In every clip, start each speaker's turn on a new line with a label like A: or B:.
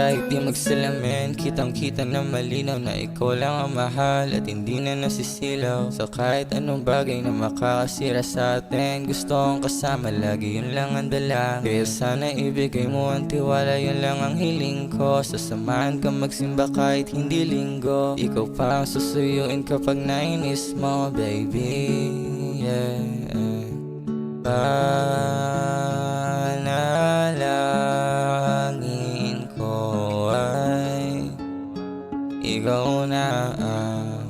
A: Kahit di magsalamin, kitang kita na malinaw na ikaw lang ang mahal at hindi na nasisilaw. So kahit anong bagay na makakasira sa atin, gusto kong kasama lagi, yun lang ang dala. Kaya sana ibigay mo ang tiwala, yun lang ang hiling ko. Sasamahan ka magsimba kahit hindi linggo. Ikaw pa ang susuyuin kapag nainis mo, baby, yeah. Panalangin ko ay ikaw na ang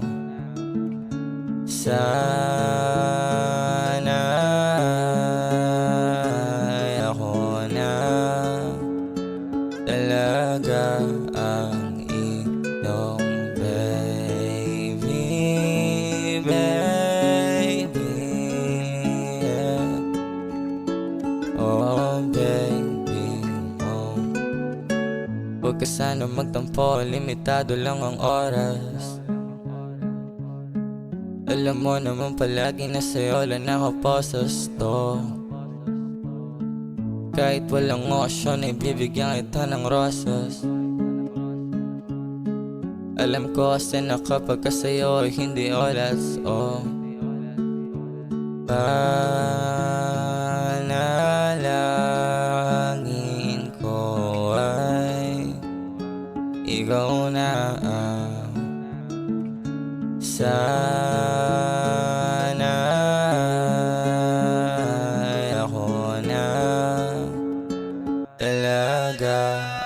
A: sana ay ako na talaga ang iyong baby, baby, yeah. Oh baby, oh. Huwag ka sana magtampo, limitado lang ang oras. Alam mo naman palagi na sa'yo lang nakaposas to. Kahit walang okasyon ay bibigyan kita ng rosas. Alam ko kasi na kapag ka sa'yo ay hindi oras, oh. Panalangin ko ay ikaw na ang sana ay ako na talaga.